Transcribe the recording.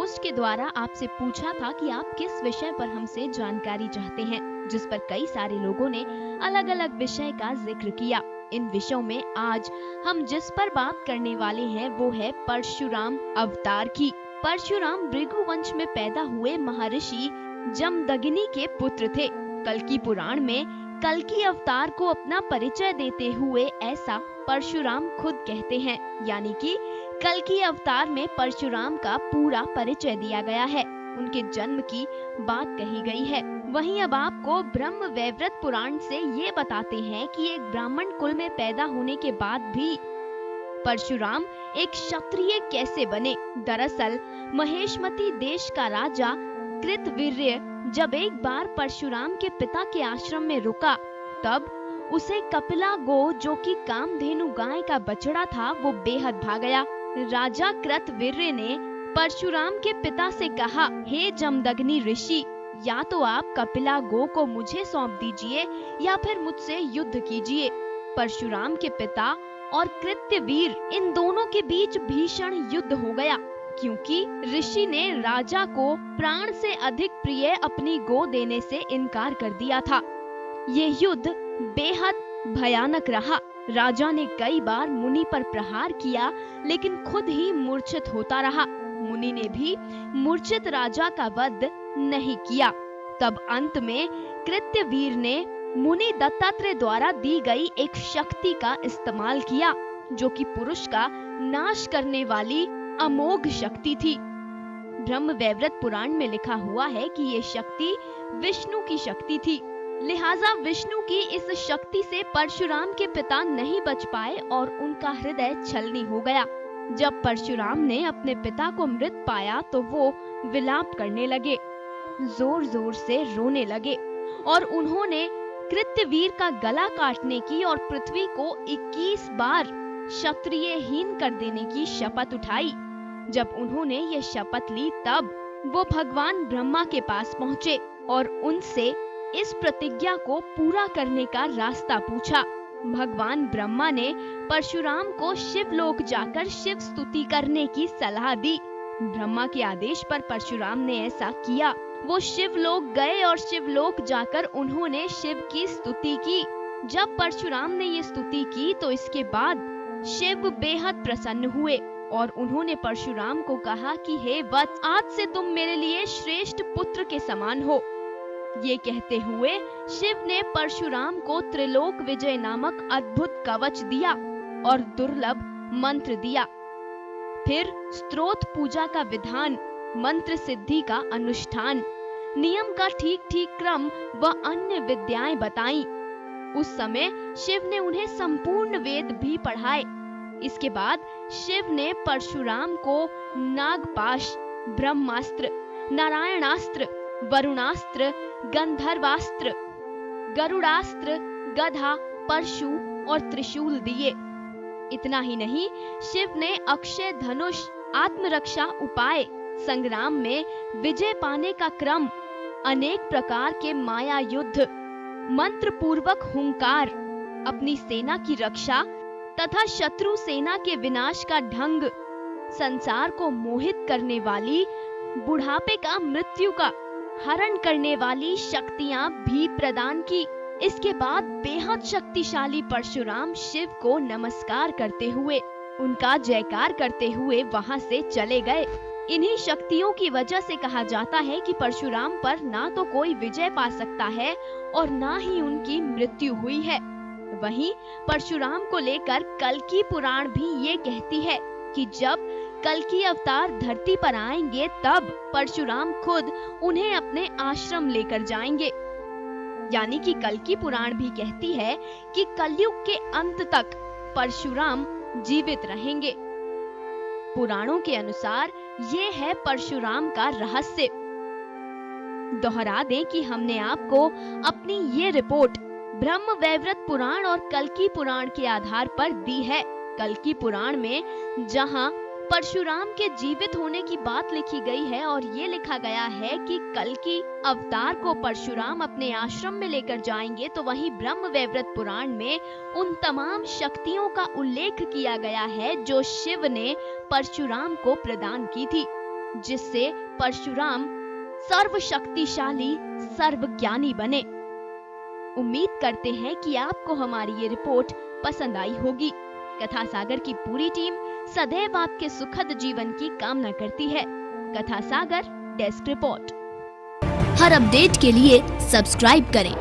Post के द्वारा आपसे पूछा था कि आप किस विषय पर हमसे जानकारी चाहते हैं, जिस पर कई सारे लोगों ने अलग अलग विषय का जिक्र किया। इन विषयों में आज हम जिस पर बात करने वाले हैं वो है परशुराम अवतार की। परशुराम भृगु वंश में पैदा हुए महर्षि जमदग्नि के पुत्र थे। कल्कि पुराण में कल्कि अवतार को अपना परिचय देते हुए ऐसा परशुराम खुद कहते हैं, यानी कि कल्कि अवतार में परशुराम का पूरा परिचय दिया गया है, उनके जन्म की बात कही गई है। वहीं अब आपको ब्रह्म वैवर्त पुराण से ये बताते हैं कि एक ब्राह्मण कुल में पैदा होने के बाद भी परशुराम एक क्षत्रिय कैसे बने। दरअसल महेशमती देश का राजा कृतवीर्य जब एक बार परशुराम के पिता के आश्रम में रुका, तब उसे कपिला गो, जो कि कामधेनु गाय का बछड़ा था, वो बेहद भा गया। राजा कृतवीर्य ने परशुराम के पिता से कहा, हे जमदग्नि ऋषि, या तो आप कपिला गो को मुझे सौंप दीजिए या फिर मुझसे युद्ध कीजिए। परशुराम के पिता और कृत्यवीर इन दोनों के बीच भीषण युद्ध हो गया, क्योंकि ऋषि ने राजा को प्राण से अधिक प्रिय अपनी गो देने से इनकार कर दिया था। ये युद्ध बेहद भयानक रहा। राजा ने कई बार मुनि पर प्रहार किया, लेकिन खुद ही मूर्छित होता रहा। मुनि ने भी मूर्छित राजा का वध नहीं किया। तब अंत में कृत्यवीर ने मुनि दत्तात्रेय द्वारा दी गई एक शक्ति का इस्तेमाल किया, जो कि पुरुष का नाश करने वाली अमोघ शक्ति थी। ब्रह्म वैवर्त पुराण में लिखा हुआ है कि ये शक्ति विष्णु की शक्ति थी। लिहाजा विष्णु की इस शक्ति से परशुराम के पिता नहीं बच पाए और उनका हृदय छलनी हो गया। जब परशुराम ने अपने पिता को मृत पाया तो वो विलाप करने लगे, जोर जोर से रोने लगे और उन्होंने कृत्यवीर का गला काटने की और पृथ्वी को 21 बार क्षत्रियहीन कर देने की शपथ उठाई। जब उन्होंने ये शपथ ली, तब वो भगवान ब्रह्मा के पास पहुँचे और उनसे इस प्रतिज्ञा को पूरा करने का रास्ता पूछा। भगवान ब्रह्मा ने परशुराम को शिवलोक जाकर शिव स्तुति करने की सलाह दी। ब्रह्मा के आदेश पर परशुराम ने ऐसा किया। वो शिवलोक गए और शिवलोक जाकर उन्होंने शिव की स्तुति की। जब परशुराम ने ये स्तुति की तो इसके बाद शिव बेहद प्रसन्न हुए और उन्होंने परशुराम को कहा कि हे वत्स, आज से तुम मेरे लिए श्रेष्ठ पुत्र के समान हो। ये कहते हुए शिव ने परशुराम को त्रिलोक विजय नामक अद्भुत कवच दिया और दुर्लभ मंत्र दिया। फिर स्तोत्र पूजा का विधान, मंत्र सिद्धि का अनुष्ठान, नियम का ठीक ठीक क्रम व अन्य विद्याएं बताई। उस समय शिव ने उन्हें संपूर्ण वेद भी पढ़ाए। इसके बाद शिव ने परशुराम को नागपाश, ब्रह्मास्त्र, नारायणास्त्र, वरुणास्त्र, गंधर्वास्त्र, गरुड़ास्त्र, गधा, परशु और त्रिशूल दिए। इतना ही नहीं, शिव ने अक्षय धनुष, आत्मरक्षा उपाय, संग्राम में विजय पाने का क्रम, अनेक प्रकार के माया युद्ध, मंत्र पूर्वक हुंकार, अपनी सेना की रक्षा तथा शत्रु सेना के विनाश का ढंग, संसार को मोहित करने वाली, बुढ़ापे का, मृत्यु का हरण करने वाली शक्तियां भी प्रदान की। इसके बाद बेहद शक्तिशाली परशुराम शिव को नमस्कार करते हुए, उनका जयकार करते हुए वहां से चले गए। इन्हीं शक्तियों की वजह से कहा जाता है कि परशुराम पर ना तो कोई विजय पा सकता है और ना ही उनकी मृत्यु हुई है। वहीं परशुराम को लेकर कल्कि पुराण भी ये कहती है कि जब कल्कि अवतार धरती पर आएंगे, तब परशुराम खुद उन्हें अपने आश्रम लेकर जाएंगे। यानी कि कल्कि पुराण भी कहती है कि कलयुग के अंत तक परशुराम जीवित रहेंगे। पुराणों के अनुसार ये है परशुराम का रहस्य। दोहरा दें कि हमने आपको अपनी ये रिपोर्ट ब्रह्म वैवर्त पुराण और कल्कि पुराण के आधार पर दी है। कल्कि पुराण में जहां परशुराम के जीवित होने की बात लिखी गई है और ये लिखा गया है कि कल्कि अवतार को परशुराम अपने आश्रम में लेकर जाएंगे, तो वहीं ब्रह्म वैवर्त पुराण में उन तमाम शक्तियों का उल्लेख किया गया है जो शिव ने परशुराम को प्रदान की थी। जिससे परशुराम सर्वशक्तिशाली सर्वज्ञानी बने। उम्मीद करते हैं कि आपको हमारी ये रिपोर्ट पसंद आई होगी। कथा सागर की पूरी टीम सदैव आपके सुखद जीवन की कामना करती है। कथा सागर डेस्क रिपोर्ट। हर अपडेट के लिए सब्सक्राइब करें